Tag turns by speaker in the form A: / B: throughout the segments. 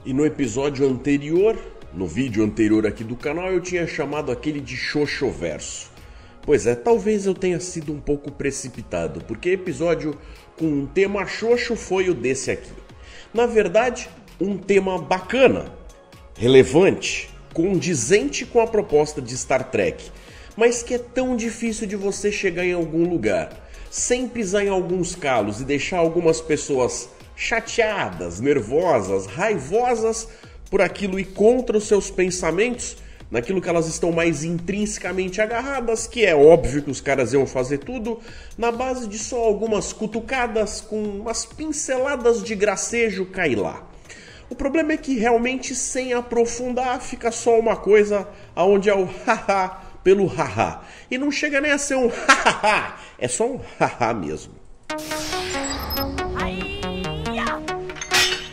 A: E no episódio anterior, no vídeo anterior aqui do canal, eu tinha chamado aquele de Xoxoverso. Pois é, talvez eu tenha sido um pouco precipitado, porque episódio com um tema xoxo foi o desse aqui. Na verdade, um tema bacana, relevante, condizente com a proposta de Star Trek, mas que é tão difícil de você chegar em algum lugar, sem pisar em alguns calos e deixar algumas pessoas chateadas, nervosas, raivosas por aquilo e contra os seus pensamentos, naquilo que elas estão mais intrinsecamente agarradas, que é óbvio que os caras iam fazer tudo na base de só algumas cutucadas com umas pinceladas de gracejo cair lá. O problema é que realmente sem aprofundar fica só uma coisa aonde é o haha pelo haha. E não chega nem a ser um hahaha, é só um haha mesmo.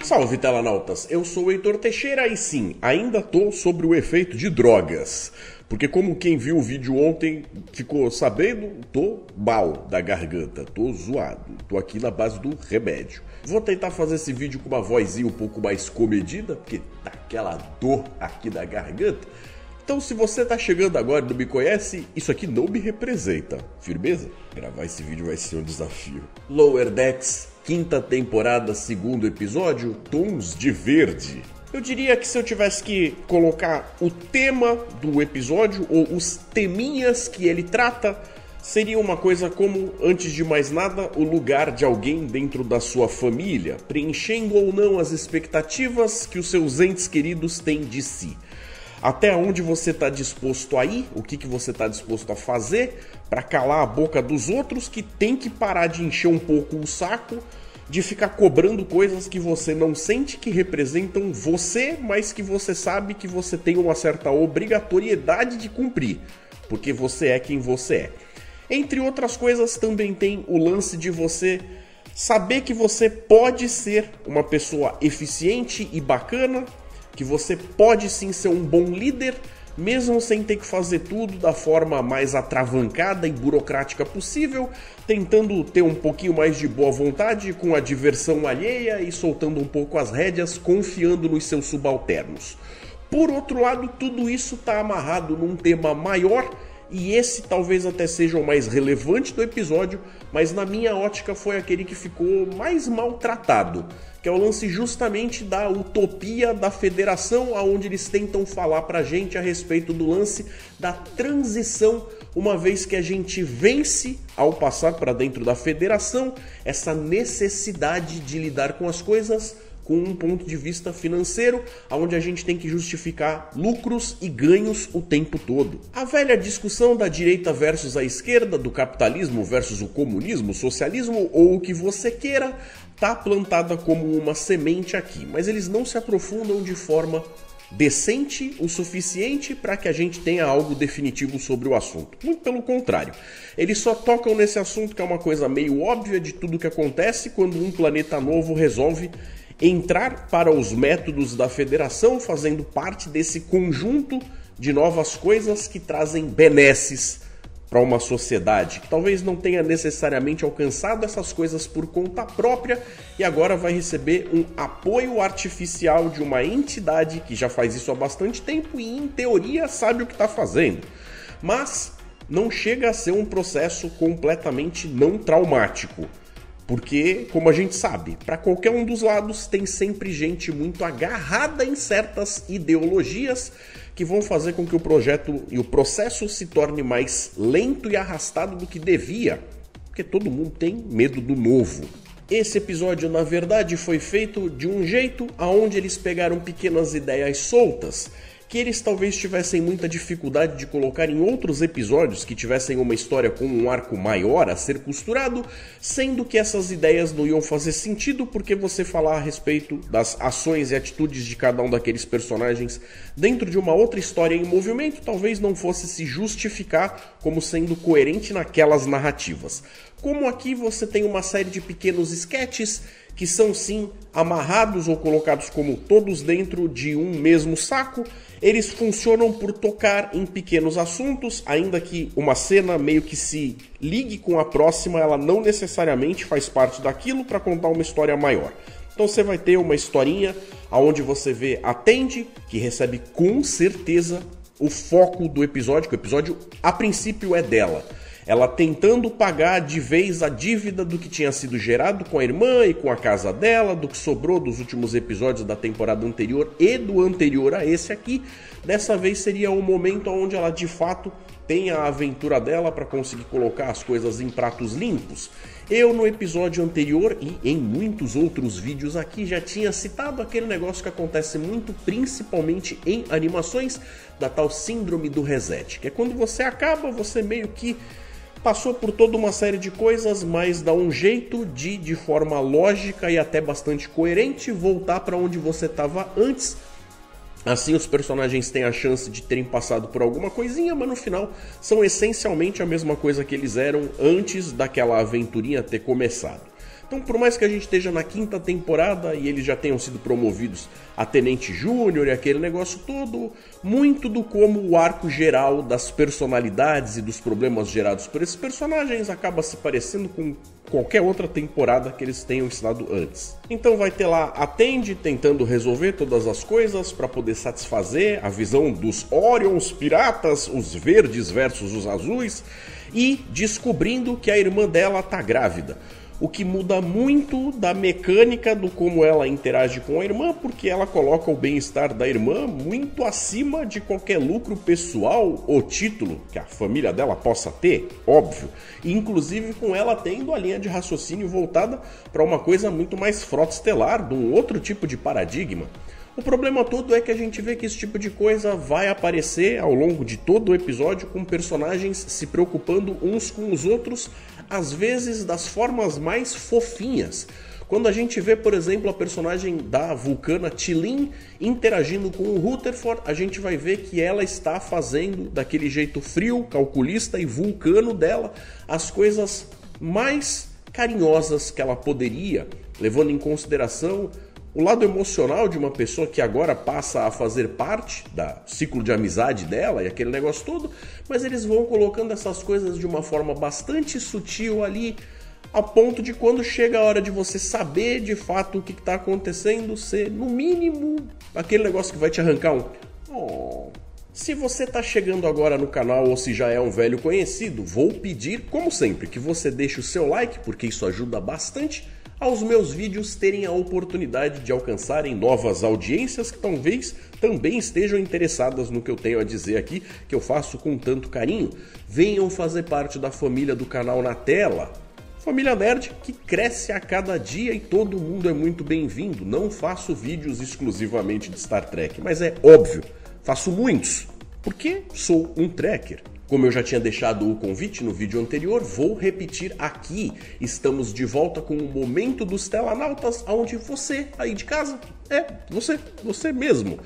A: Salve telanautas, eu sou o Heitor Teixeira e sim, ainda tô sobre o efeito de drogas. Porque como quem viu o vídeo ontem ficou sabendo, tô mal da garganta, tô zoado, tô aqui na base do remédio. Vou tentar fazer esse vídeo com uma vozinha um pouco mais comedida, porque tá aquela dor aqui da garganta. Então se você tá chegando agora e não me conhece, isso aqui não me representa, firmeza? Gravar esse vídeo vai ser um desafio. Lower Decks, quinta temporada, segundo episódio, Tons de Verde. Eu diria que se eu tivesse que colocar o tema do episódio, ou os teminhas que ele trata, seria uma coisa como, antes de mais nada, o lugar de alguém dentro da sua família, preenchendo ou não as expectativas que os seus entes queridos têm de si. Até onde você está disposto a ir, o que você está disposto a fazer para calar a boca dos outros que tem que parar de encher um pouco o saco, de ficar cobrando coisas que você não sente que representam você, mas que você sabe que você tem uma certa obrigatoriedade de cumprir, porque você é quem você é. Entre outras coisas, também tem o lance de você saber que você pode ser uma pessoa eficiente e bacana, que você pode sim ser um bom líder, mesmo sem ter que fazer tudo da forma mais atravancada e burocrática possível, tentando ter um pouquinho mais de boa vontade com a diversão alheia e soltando um pouco as rédeas, confiando nos seus subalternos. Por outro lado, tudo isso está amarrado num tema maior, e esse talvez até seja o mais relevante do episódio, mas na minha ótica foi aquele que ficou mais maltratado, que é o lance justamente da utopia da federação, onde eles tentam falar pra gente a respeito do lance da transição, uma vez que a gente vence ao passar para dentro da federação essa necessidade de lidar com as coisas com um ponto de vista financeiro, onde a gente tem que justificar lucros e ganhos o tempo todo. A velha discussão da direita versus a esquerda, do capitalismo versus o comunismo, o socialismo ou o que você queira, tá plantada como uma semente aqui, mas eles não se aprofundam de forma decente o suficiente para que a gente tenha algo definitivo sobre o assunto. Muito pelo contrário, eles só tocam nesse assunto que é uma coisa meio óbvia de tudo que acontece quando um planeta novo resolve entrar para os métodos da federação, fazendo parte desse conjunto de novas coisas que trazem benesses para uma sociedade que talvez não tenha necessariamente alcançado essas coisas por conta própria e agora vai receber um apoio artificial de uma entidade que já faz isso há bastante tempo e em teoria sabe o que está fazendo. Mas não chega a ser um processo completamente não traumático. Porque, como a gente sabe, para qualquer um dos lados tem sempre gente muito agarrada em certas ideologias que vão fazer com que o projeto e o processo se torne mais lento e arrastado do que devia, porque todo mundo tem medo do novo. Esse episódio, na verdade, foi feito de um jeito aonde eles pegaram pequenas ideias soltas que eles talvez tivessem muita dificuldade de colocar em outros episódios que tivessem uma história com um arco maior a ser costurado, sendo que essas ideias não iam fazer sentido porque você falar a respeito das ações e atitudes de cada um daqueles personagens dentro de uma outra história em movimento talvez não fosse se justificar como sendo coerente naquelas narrativas. Como aqui você tem uma série de pequenos sketches que são sim amarrados ou colocados como todos dentro de um mesmo saco, eles funcionam por tocar em pequenos assuntos, ainda que uma cena meio que se ligue com a próxima, ela não necessariamente faz parte daquilo para contar uma história maior. Então você vai ter uma historinha onde você vê a Tandy, que recebe com certeza o foco do episódio, que o episódio a princípio é dela. Ela tentando pagar de vez a dívida do que tinha sido gerado com a irmã e com a casa dela, do que sobrou dos últimos episódios da temporada anterior e do anterior a esse aqui. Dessa vez seria o momento onde ela de fato tem a aventura dela para conseguir colocar as coisas em pratos limpos. Eu no episódio anterior e em muitos outros vídeos aqui já tinha citado aquele negócio que acontece muito, principalmente em animações, da tal síndrome do reset, que é quando você acaba, você meio que passou por toda uma série de coisas, mas dá um jeito de forma lógica e até bastante coerente, voltar para onde você estava antes. Assim os personagens têm a chance de terem passado por alguma coisinha, mas no final são essencialmente a mesma coisa que eles eram antes daquela aventurinha ter começado. Então, por mais que a gente esteja na 5ª temporada e eles já tenham sido promovidos a Tenente Júnior e aquele negócio todo, muito do como o arco geral das personalidades e dos problemas gerados por esses personagens acaba se parecendo com qualquer outra temporada que eles tenham estado antes. Então vai ter lá a Tandy tentando resolver todas as coisas para poder satisfazer a visão dos Orions piratas, os verdes versus os azuis, e descobrindo que a irmã dela tá grávida. O que muda muito da mecânica do como ela interage com a irmã, porque ela coloca o bem-estar da irmã muito acima de qualquer lucro pessoal ou título que a família dela possa ter, óbvio. Inclusive com ela tendo a linha de raciocínio voltada para uma coisa muito mais frota estelar, de um outro tipo de paradigma. O problema todo é que a gente vê que esse tipo de coisa vai aparecer ao longo de todo o episódio, com personagens se preocupando uns com os outros, às vezes das formas mais fofinhas. Quando a gente vê, por exemplo, a personagem da vulcana T'Lyn interagindo com o Rutherford, a gente vai ver que ela está fazendo daquele jeito frio, calculista e vulcano dela as coisas mais carinhosas que ela poderia, levando em consideração o lado emocional de uma pessoa que agora passa a fazer parte do ciclo de amizade dela e aquele negócio todo, mas eles vão colocando essas coisas de uma forma bastante sutil ali, a ponto de quando chega a hora de você saber de fato o que está acontecendo, ser no mínimo aquele negócio que vai te arrancar um "oh". Se você está chegando agora no canal ou se já é um velho conhecido, vou pedir, como sempre, que você deixe o seu like, porque isso ajuda bastante aos meus vídeos terem a oportunidade de alcançarem novas audiências que talvez também estejam interessadas no que eu tenho a dizer aqui, que eu faço com tanto carinho. Venham fazer parte da família do canal Na Tela. Família Nerd que cresce a cada dia e todo mundo é muito bem-vindo. Não faço vídeos exclusivamente de Star Trek, mas é óbvio, faço muitos, porque sou um trekker. Como eu já tinha deixado o convite no vídeo anterior, vou repetir aqui. Estamos de volta com o Momento dos Telanautas, onde você, aí de casa, você mesmo,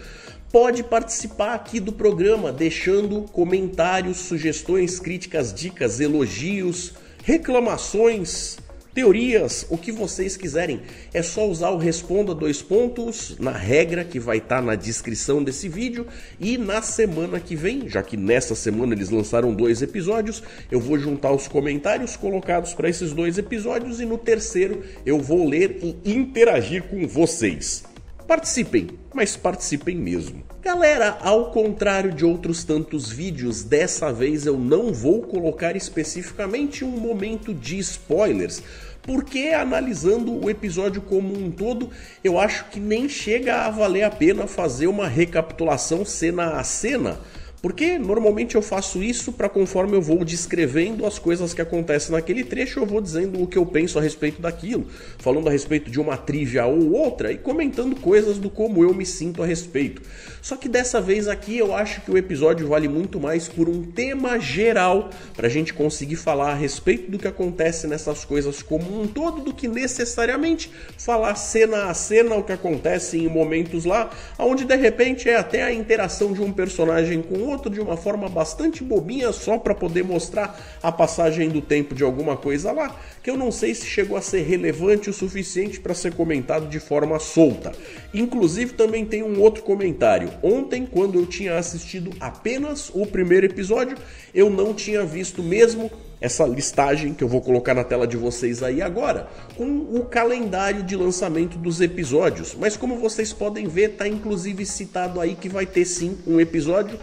A: pode participar aqui do programa, deixando comentários, sugestões, críticas, dicas, elogios, reclamações, teorias, o que vocês quiserem. É só usar o Responda 2 pontos na regra que vai estar na descrição desse vídeo, e na semana que vem, já que nessa semana eles lançaram 2 episódios, eu vou juntar os comentários colocados para esses 2 episódios e no terceiro eu vou ler e interagir com vocês. Participem, mas participem mesmo. Galera, ao contrário de outros tantos vídeos, dessa vez eu não vou colocar especificamente um momento de spoilers, porque analisando o episódio como um todo, eu acho que nem chega a valer a pena fazer uma recapitulação cena a cena, porque normalmente eu faço isso para conforme eu vou descrevendo as coisas que acontecem naquele trecho, eu vou dizendo o que eu penso a respeito daquilo, falando a respeito de uma trivia ou outra e comentando coisas do como eu me sinto a respeito. Só que dessa vez aqui eu acho que o episódio vale muito mais por um tema geral, para a gente conseguir falar a respeito do que acontece nessas coisas como um todo, do que necessariamente falar cena a cena o que acontece em momentos lá, onde de repente é até a interação de um personagem com outro de uma forma bastante bobinha, só para poder mostrar a passagem do tempo de alguma coisa lá, que eu não sei se chegou a ser relevante o suficiente para ser comentado de forma solta. Inclusive também tem um outro comentário. Ontem, quando eu tinha assistido apenas o primeiro episódio, eu não tinha visto mesmo essa listagem que eu vou colocar na tela de vocês aí agora, com o calendário de lançamento dos episódios. Mas como vocês podem ver, tá inclusive citado aí que vai ter sim um episódio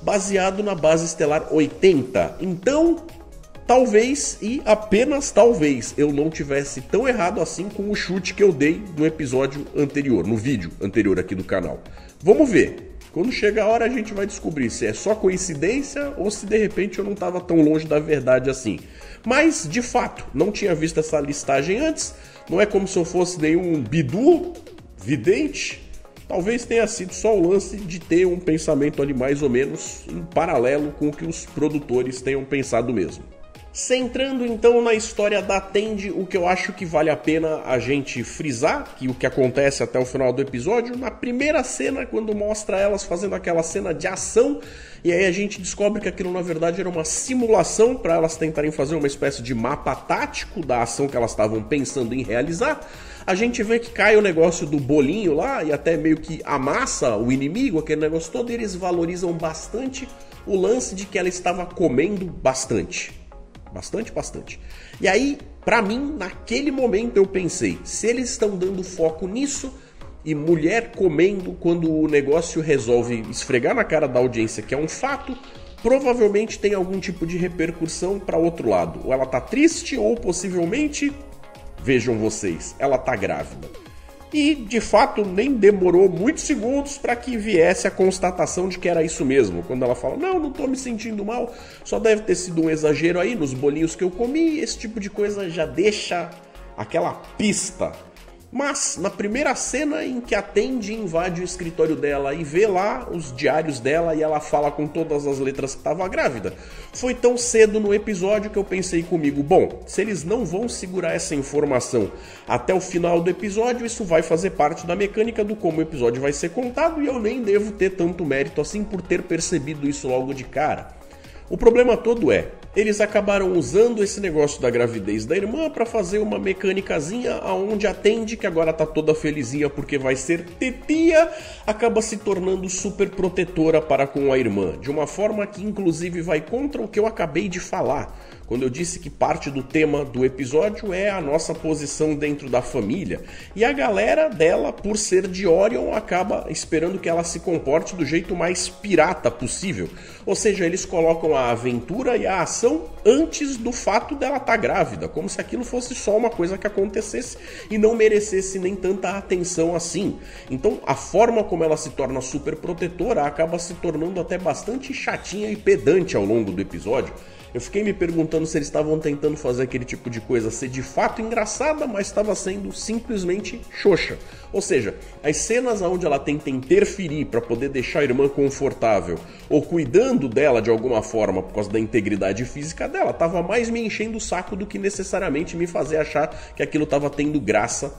A: baseado na base estelar 80. Então, talvez e apenas talvez eu não tivesse tão errado assim com o chute que eu dei no episódio anterior, no vídeo anterior aqui do canal. Vamos ver. Quando chega a hora a gente vai descobrir se é só coincidência ou se de repente eu não estava tão longe da verdade assim. Mas, de fato, não tinha visto essa listagem antes. Não é como se eu fosse nenhum bidu, vidente. Talvez tenha sido só o lance de ter um pensamento ali mais ou menos em paralelo com o que os produtores tenham pensado mesmo. Centrando então na história da Tendi, o que eu acho que vale a pena a gente frisar, que o que acontece até o final do episódio, na primeira cena, quando mostra elas fazendo aquela cena de ação, e aí a gente descobre que aquilo na verdade era uma simulação para elas tentarem fazer uma espécie de mapa tático da ação que elas estavam pensando em realizar. A gente vê que cai o negócio do bolinho lá e até meio que amassa o inimigo, aquele negócio todo, e eles valorizam bastante o lance de que ela estava comendo bastante. Bastante. E aí, pra mim, naquele momento eu pensei, se eles estão dando foco nisso e mulher comendo quando o negócio resolve esfregar na cara da audiência que é um fato, provavelmente tem algum tipo de repercussão para outro lado. Ou ela tá triste ou possivelmente, vejam vocês, ela tá grávida. E, de fato, nem demorou muitos segundos para que viesse a constatação de que era isso mesmo. Quando ela fala, não tô me sentindo mal, só deve ter sido um exagero aí nos bolinhos que eu comi. Esse tipo de coisa já deixa aquela pista. Mas, na primeira cena em que a Tendi invade o escritório dela e vê lá os diários dela e ela fala com todas as letras que estava grávida, foi tão cedo no episódio que eu pensei comigo, bom, se eles não vão segurar essa informação até o final do episódio, isso vai fazer parte da mecânica do como o episódio vai ser contado e eu nem devo ter tanto mérito assim por ter percebido isso logo de cara. O problema todo é, eles acabaram usando esse negócio da gravidez da irmã para fazer uma mecânicazinha aonde a Tendi, que agora tá toda felizinha porque vai ser tetia, acaba se tornando super protetora para com a irmã, de uma forma que inclusive vai contra o que eu acabei de falar, quando eu disse que parte do tema do episódio é a nossa posição dentro da família, e a galera dela, por ser de Orion, acaba esperando que ela se comporte do jeito mais pirata possível, ou seja, eles colocam a aventura e a ação antes do fato dela estar grávida, como se aquilo fosse só uma coisa que acontecesse e não merecesse nem tanta atenção assim. Então a forma como ela se torna super protetora acaba se tornando até bastante chatinha e pedante ao longo do episódio. Eu fiquei me perguntando se eles estavam tentando fazer aquele tipo de coisa ser de fato engraçada, mas estava sendo simplesmente xoxa. Ou seja, as cenas onde ela tenta interferir para poder deixar a irmã confortável ou cuidando dela de alguma forma por causa da integridade física dela, estava mais me enchendo o saco do que necessariamente me fazer achar que aquilo estava tendo graça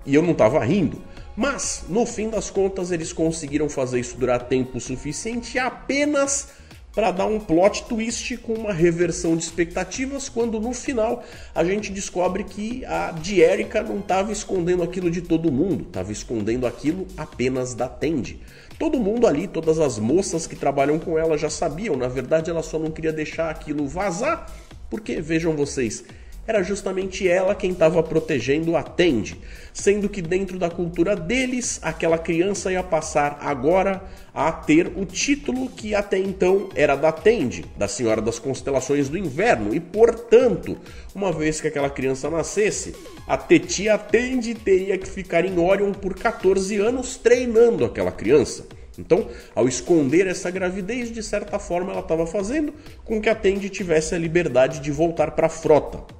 A: e eu não estava rindo. Mas, no fim das contas, eles conseguiram fazer isso durar tempo suficiente apenas para dar um plot twist com uma reversão de expectativas, quando no final a gente descobre que a Erika não estava escondendo aquilo de todo mundo, estava escondendo aquilo apenas da Tendi. Todo mundo ali, todas as moças que trabalham com ela já sabiam, na verdade ela só não queria deixar aquilo vazar, porque vejam vocês, era justamente ela quem estava protegendo a Tendi, sendo que dentro da cultura deles, aquela criança ia passar agora a ter o título que até então era da Tendi, da Senhora das Constelações do Inverno, e portanto, uma vez que aquela criança nascesse, a tetia Tendi teria que ficar em Orion por 14 anos treinando aquela criança. Então, ao esconder essa gravidez, de certa forma ela estava fazendo com que a Tendi tivesse a liberdade de voltar para a frota.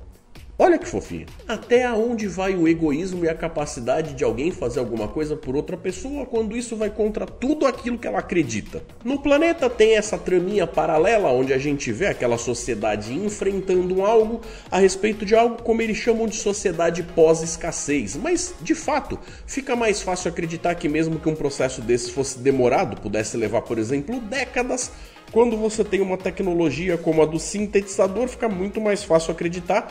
A: Olha que fofinho. Até aonde vai o egoísmo e a capacidade de alguém fazer alguma coisa por outra pessoa quando isso vai contra tudo aquilo que ela acredita? No planeta tem essa traminha paralela onde a gente vê aquela sociedade enfrentando algo a respeito de algo como eles chamam de sociedade pós-escassez. Mas, de fato, fica mais fácil acreditar que mesmo que um processo desse fosse demorado, pudesse levar, por exemplo, décadas, quando você tem uma tecnologia como a do sintetizador, fica muito mais fácil acreditar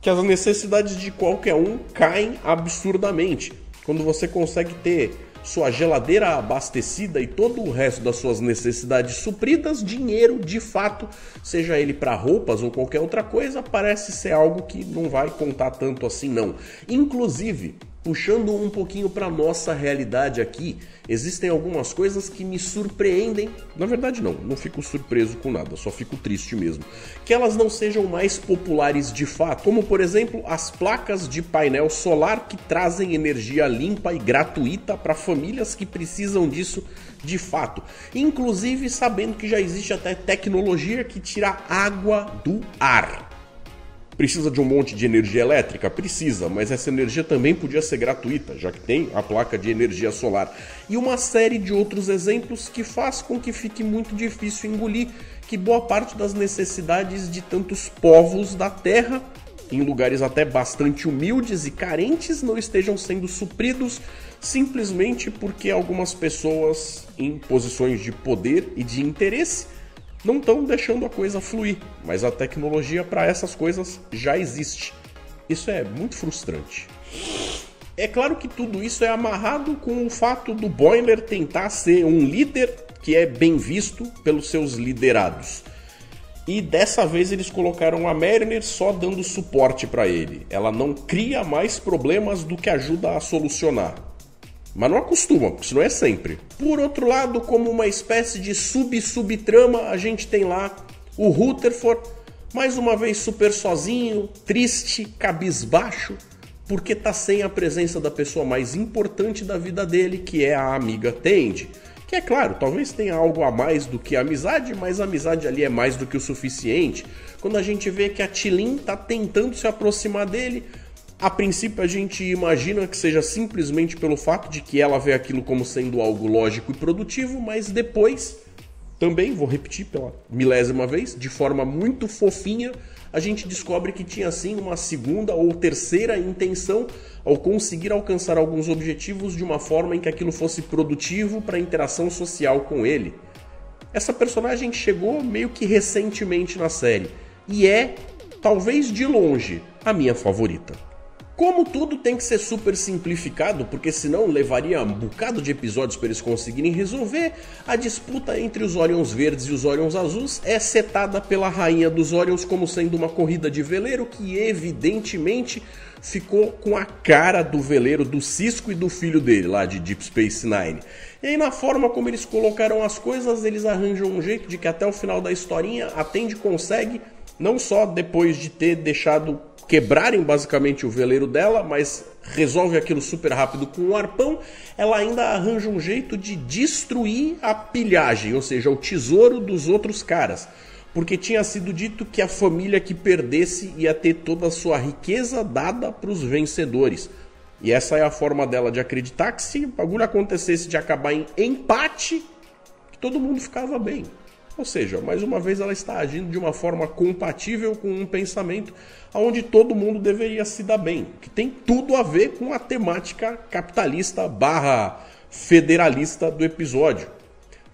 A: que as necessidades de qualquer um caem absurdamente. Quando você consegue ter sua geladeira abastecida e todo o resto das suas necessidades supridas, dinheiro, de fato, seja ele para roupas ou qualquer outra coisa, parece ser algo que não vai contar tanto assim não. Inclusive, puxando um pouquinho para nossa realidade aqui, existem algumas coisas que me surpreendem. Na verdade não fico surpreso com nada, só fico triste mesmo. Que elas não sejam mais populares de fato, como por exemplo as placas de painel solar que trazem energia limpa e gratuita para famílias que precisam disso de fato. Inclusive sabendo que já existe até tecnologia que tira água do ar. Precisa de um monte de energia elétrica? Precisa, mas essa energia também podia ser gratuita, já que tem a placa de energia solar. E uma série de outros exemplos que faz com que fique muito difícil engolir que boa parte das necessidades de tantos povos da Terra, em lugares até bastante humildes e carentes, não estejam sendo supridos simplesmente porque algumas pessoas em posições de poder e de interesse não estão deixando a coisa fluir, mas a tecnologia para essas coisas já existe. Isso é muito frustrante. É claro que tudo isso é amarrado com o fato do Boimler tentar ser um líder que é bem visto pelos seus liderados. E dessa vez eles colocaram a Mariner só dando suporte para ele. Ela não cria mais problemas do que ajuda a solucionar. Mas não acostuma, porque isso não é sempre. Por outro lado, como uma espécie de subtrama, a gente tem lá o Rutherford, mais uma vez super sozinho, triste, cabisbaixo, porque tá sem a presença da pessoa mais importante da vida dele, que é a amiga Tendi. Que é claro, talvez tenha algo a mais do que a amizade, mas a amizade ali é mais do que o suficiente. Quando a gente vê que a T'Lyn tá tentando se aproximar dele, a princípio a gente imagina que seja simplesmente pelo fato de que ela vê aquilo como sendo algo lógico e produtivo, mas depois, também vou repetir pela milésima vez, de forma muito fofinha, a gente descobre que tinha sim uma segunda ou terceira intenção ao conseguir alcançar alguns objetivos de uma forma em que aquilo fosse produtivo para a interação social com ele. Essa personagem chegou meio que recentemente na série e é, talvez de longe, a minha favorita. Como tudo tem que ser super simplificado, porque senão levaria um bocado de episódios para eles conseguirem resolver, a disputa entre os Orions verdes e os Orions azuis é setada pela rainha dos Orions como sendo uma corrida de veleiro que evidentemente ficou com a cara do veleiro do Sisko e do filho dele, lá de Deep Space Nine. E aí na forma como eles colocaram as coisas, eles arranjam um jeito de que até o final da historinha a Tendi consegue, não só depois de ter deixado quebrarem basicamente o veleiro dela, mas resolve aquilo super rápido com um arpão, ela ainda arranja um jeito de destruir a pilhagem, ou seja, o tesouro dos outros caras. Porque tinha sido dito que a família que perdesse ia ter toda a sua riqueza dada para os vencedores. E essa é a forma dela de acreditar que se o bagulho acontecesse de acabar em empate, que todo mundo ficava bem. Ou seja, mais uma vez ela está agindo de uma forma compatível com um pensamento onde todo mundo deveria se dar bem, que tem tudo a ver com a temática capitalista / federalista do episódio.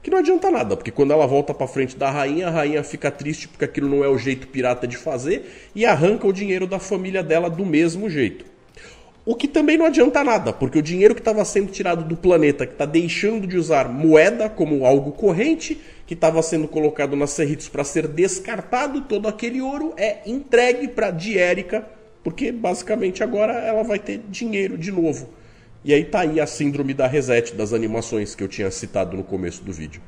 A: Que não adianta nada, porque quando ela volta para frente da rainha, a rainha fica triste porque aquilo não é o jeito pirata de fazer e arranca o dinheiro da família dela do mesmo jeito. O que também não adianta nada, porque o dinheiro que estava sendo tirado do planeta, que está deixando de usar moeda como algo corrente, que estava sendo colocado nas Cerritos para ser descartado, todo aquele ouro é entregue para Diérica, porque basicamente agora ela vai ter dinheiro de novo. E aí tá aí a síndrome da reset das animações que eu tinha citado no começo do vídeo.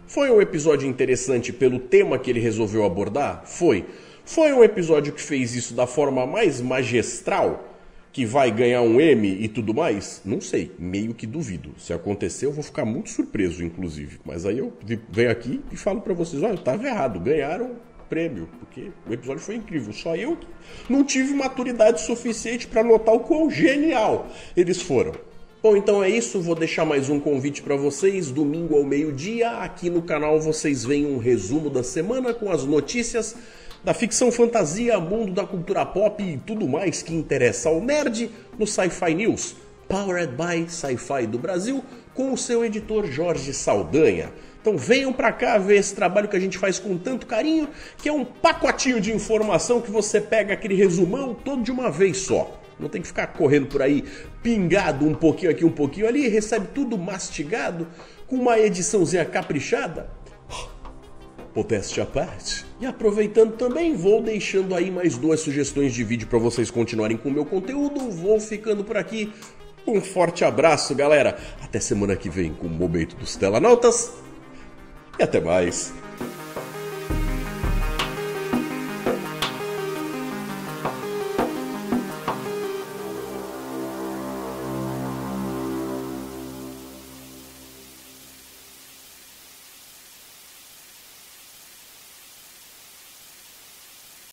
A: Foi um episódio interessante pelo tema que ele resolveu abordar? Foi. Foi um episódio que fez isso da forma mais magistral? Que vai ganhar um M e tudo mais? Não sei, meio que duvido. Se acontecer eu vou ficar muito surpreso, inclusive. Mas aí eu venho aqui e falo pra vocês, olha, eu tava errado, ganharam prêmio, porque o episódio foi incrível. Só eu que não tive maturidade suficiente pra notar o quão genial eles foram. Bom, então é isso, vou deixar mais um convite pra vocês, domingo ao meio-dia, aqui no canal vocês veem um resumo da semana com as notícias da ficção fantasia, mundo da cultura pop e tudo mais que interessa ao nerd no Sci-Fi News, Powered by Sci-Fi do Brasil, com o seu editor Jorge Saldanha. Então venham pra cá ver esse trabalho que a gente faz com tanto carinho, que é um pacotinho de informação que você pega aquele resumão todo de uma vez só. Não tem que ficar correndo por aí, pingado um pouquinho aqui, um pouquinho ali, recebe tudo mastigado, com uma ediçãozinha caprichada. Modéstia à parte. E aproveitando também, vou deixando aí mais 2 sugestões de vídeo para vocês continuarem com o meu conteúdo. Vou ficando por aqui. Um forte abraço, galera. Até semana que vem com o Momento dos Telanautas. E até mais.